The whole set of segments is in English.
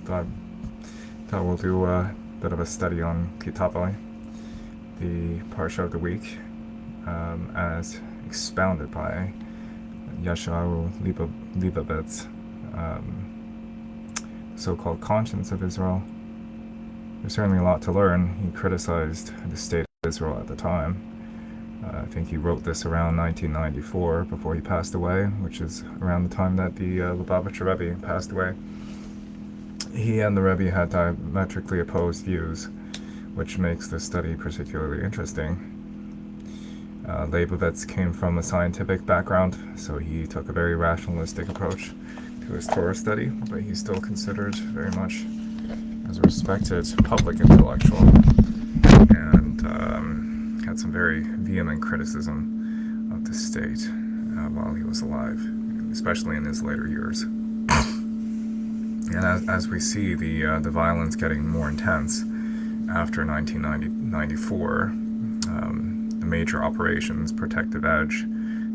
thought we'll do a bit of a study on Tavo, the parsha of the week, as expounded by Yeshayahu Leibowitz, so-called conscience of Israel. There's certainly a lot to learn. He criticized the state of Israel at the time. I think he wrote this around 1994, before he passed away, which is around the time that the Lubavitcher Rebbe passed away. He and the Rebbe had diametrically opposed views, which makes this study particularly interesting. Leibowitz came from a scientific background, so he took a very rationalistic approach to his Torah study, but he's still considered very much as a respected public intellectual, and had some very vehement criticism of the state while he was alive, especially in his later years. And as we see the violence getting more intense after 1994, the major operations, Protective Edge,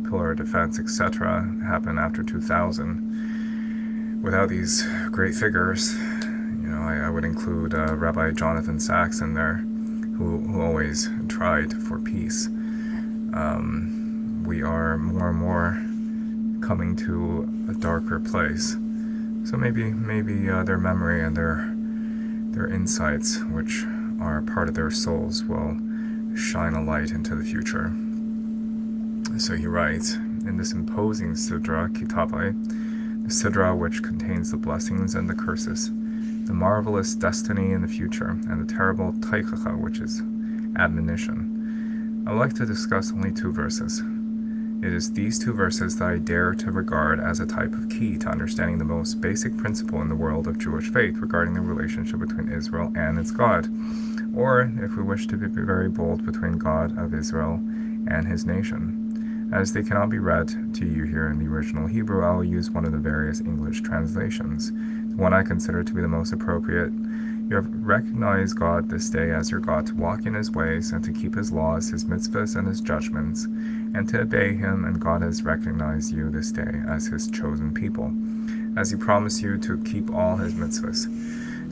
Pillar of Defense, etc., happened after 2000. Without these great figures, I would include Rabbi Jonathan Sachs in there, who always tried for peace. We are more and more coming to a darker place. So maybe their memory and their insights, which are part of their souls, will shine a light into the future. So he writes, in this imposing sidra, Tavo, the sidra which contains the blessings and the curses, the marvelous destiny in the future, and the terrible taichacha, which is admonition, I would like to discuss only two verses. It is these two verses that I dare to regard as a type of key to understanding the most basic principle in the world of Jewish faith regarding the relationship between Israel and its God, or, if we wish to be very bold, between God of Israel and his nation. As they cannot be read to you here in the original Hebrew, I will use one of the various English translations, the one I consider to be the most appropriate. You have recognized God this day as your God, to walk in his ways and to keep his laws, his mitzvahs, and his judgments, and to obey him, and God has recognized you this day as his chosen people, as he promised you to keep all his mitzvahs.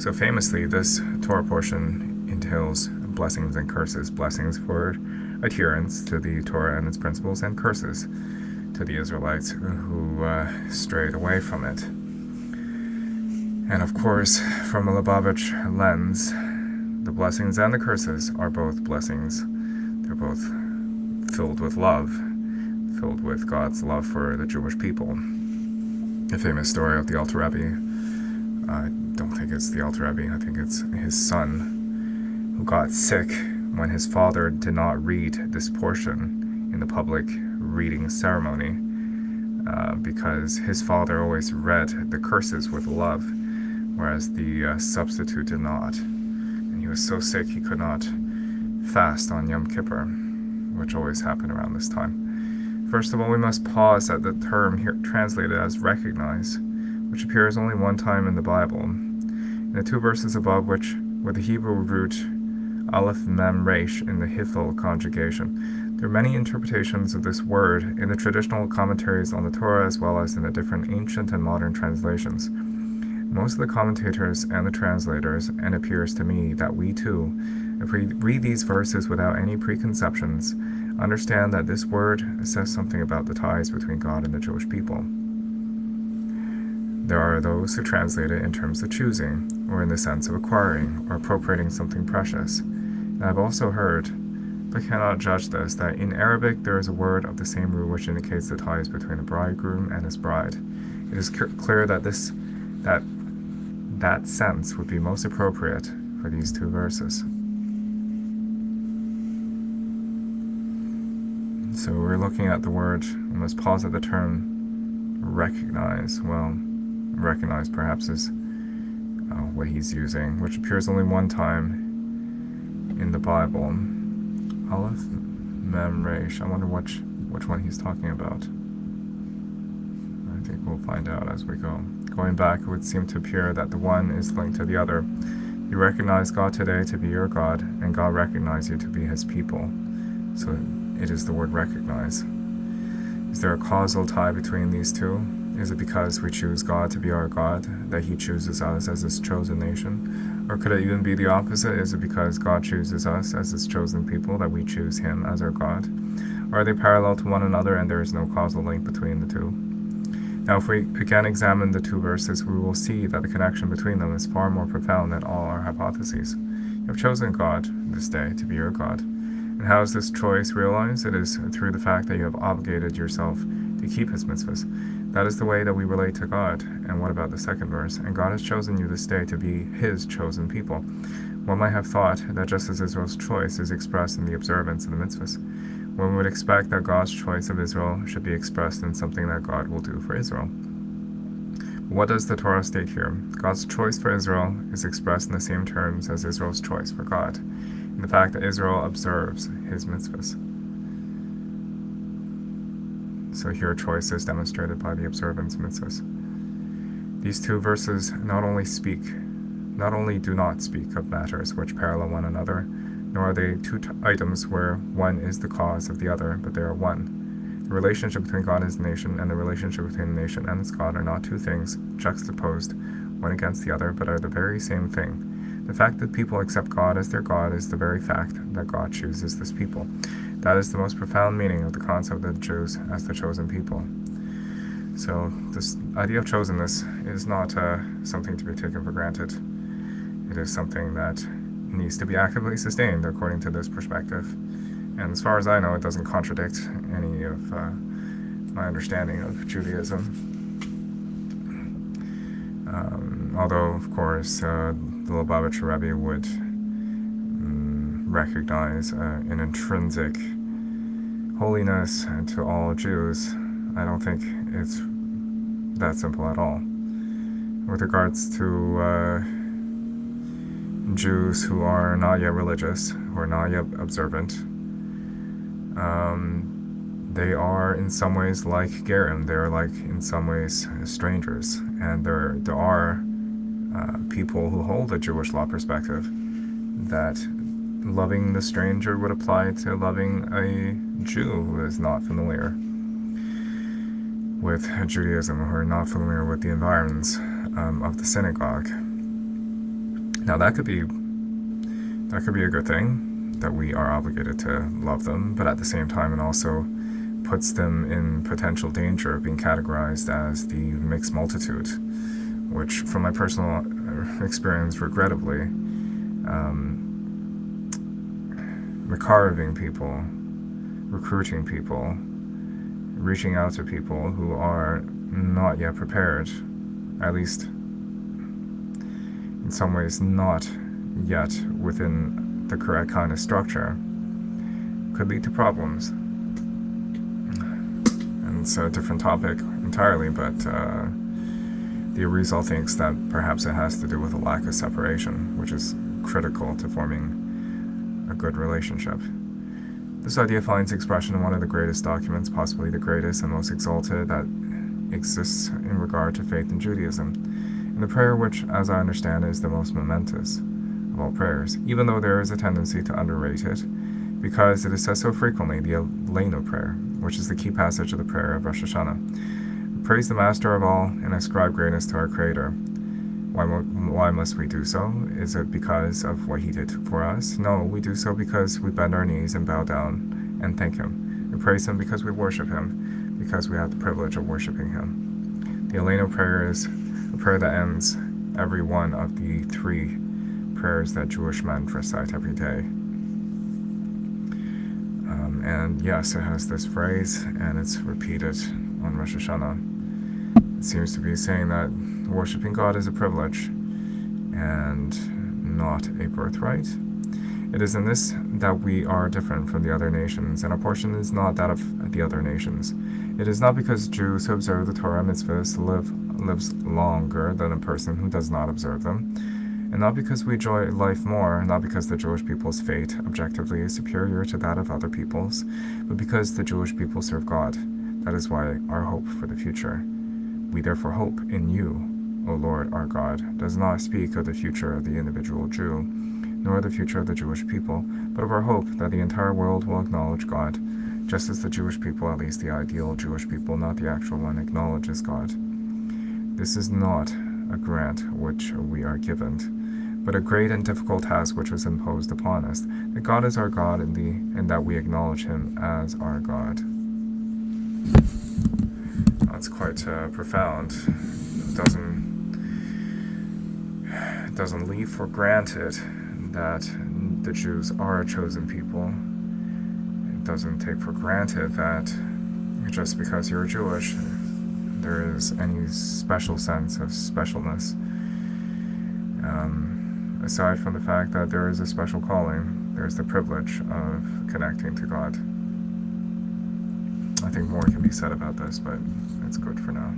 So famously, this Torah portion entails blessings and curses. Blessings for adherence to the Torah and its principles, and curses to the Israelites who strayed away from it. And of course, from a Lubavitch lens, the blessings and the curses are both blessings. They're both filled with love, filled with God's love for the Jewish people. The famous story of the Alter Rebbe, I don't think it's the Alter Rebbe, I think it's his son, who got sick when his father did not read this portion in the public reading ceremony, because his father always read the curses with love, whereas the substitute did not. And he was so sick he could not fast on Yom Kippur, which always happened around this time. First of all, we must pause at the term here translated as recognize, which appears only one time in the Bible. In the two verses above, which with the Hebrew root Aleph Mem Resh in the Hithel conjugation, there are many interpretations of this word in the traditional commentaries on the Torah, as well as in the different ancient and modern translations. Most of the commentators and the translators, and it appears to me that we too, if we read these verses without any preconceptions, understand that this word says something about the ties between God and the Jewish people. There are those who translate it in terms of choosing, or in the sense of acquiring or appropriating something precious. And I've also heard, but cannot judge this, that in Arabic there is a word of the same root which indicates the ties between a bridegroom and his bride. It is clear that that sense would be most appropriate for these two verses. So we're looking at the word, we must pause at the term recognize. Well, recognize perhaps is what he's using, which appears only one time in the Bible. Aleph Mem Resh. I wonder which one he's talking about. I think we'll find out as we go. Going back, it would seem to appear that the one is linked to the other. You recognize God today to be your God, and God recognized you to be his people. So it is the word recognize. Is there a causal tie between these two? Is it because we choose God to be our God that He chooses us as His chosen nation? Or could it even be the opposite? Is it because God chooses us as His chosen people that we choose Him as our God? Or are they parallel to one another and there is no causal link between the two? Now, if we again examine the two verses, we will see that the connection between them is far more profound than all our hypotheses. You have chosen God this day to be your God. And how is this choice realized? It is through the fact that you have obligated yourself to keep His mitzvahs. That is the way that we relate to God. And what about the second verse? And God has chosen you this day to be His chosen people. One might have thought that just as Israel's choice is expressed in the observance of the mitzvahs, one would expect that God's choice of Israel should be expressed in something that God will do for Israel. What does the Torah state here? God's choice for Israel is expressed in the same terms as Israel's choice for God, in the fact that Israel observes His mitzvahs. So here choice is demonstrated by the observance of mitzvahs. These two verses not only do not speak of matters which parallel one another, nor are they two items where one is the cause of the other, but they are one. The relationship between God and His nation and the relationship between the nation and its God are not two things juxtaposed one against the other, but are the very same thing. The fact that people accept God as their God is the very fact that God chooses this people. That is the most profound meaning of the concept of the Jews as the chosen people. So this idea of chosenness is not something to be taken for granted. It is something that needs to be actively sustained according to this perspective. And as far as I know, it doesn't contradict any of my understanding of Judaism. Although, of course, the Lubavitcher Rebbe would recognize an intrinsic holiness to all Jews. I don't think it's that simple at all. With regards to Jews who are not yet religious, who are not yet observant, they are in some ways like Gerim. They're like in some ways strangers, and there are people who hold a Jewish law perspective that loving the stranger would apply to loving a Jew who is not familiar with Judaism, who are not familiar with the environs of the synagogue. Now that could be a good thing, that we are obligated to love them, but at the same time it also puts them in potential danger of being categorized as the mixed multitude, which from my personal experience, regrettably, recruiting people, reaching out to people who are not yet prepared, at least in some ways not yet within the correct kind of structure, could lead to problems. And it's a different topic entirely, but the Arizal thinks that perhaps it has to do with a lack of separation, which is critical to forming a good relationship. This idea finds expression in one of the greatest documents, possibly the greatest and most exalted, that exists in regard to faith in Judaism, in the prayer which, as I understand, is the most momentous of all prayers, even though there is a tendency to underrate it, because it is said so frequently, the Aleinu prayer, which is the key passage of the prayer of Rosh Hashanah. Praise the Master of all and ascribe greatness to our Creator. Why must we do so? Is it because of what He did for us? No, we do so because we bend our knees and bow down and thank Him. We praise Him because we worship Him, because we have the privilege of worshiping Him. The Aleinu prayer is a prayer that ends every one of the 3 prayers that Jewish men recite every day. And yes, it has this phrase, and it's repeated on Rosh Hashanah. It seems to be saying that worshiping God is a privilege and not a birthright. It is in this that we are different from the other nations, and our portion is not that of the other nations. It is not because Jews who observe the Torah mitzvahs lives longer than a person who does not observe them, and not because we enjoy life more, not because the Jewish people's fate objectively is superior to that of other peoples, but because the Jewish people serve God. That is why our hope for the future. We therefore hope in you, O Lord our God, does not speak of the future of the individual Jew, nor the future of the Jewish people, but of our hope that the entire world will acknowledge God, just as the Jewish people, at least the ideal Jewish people, not the actual one, acknowledges God. This is not a grant which we are given, but a great and difficult task which was imposed upon us, that God is our God and that we acknowledge Him as our God. That's quite profound. It doesn't leave for granted that the Jews are a chosen people. It doesn't take for granted that just because you're Jewish, there is any special sense of specialness. Aside from the fact that there is a special calling, there's the privilege of connecting to God. I think more can be said about this, but it's good for now.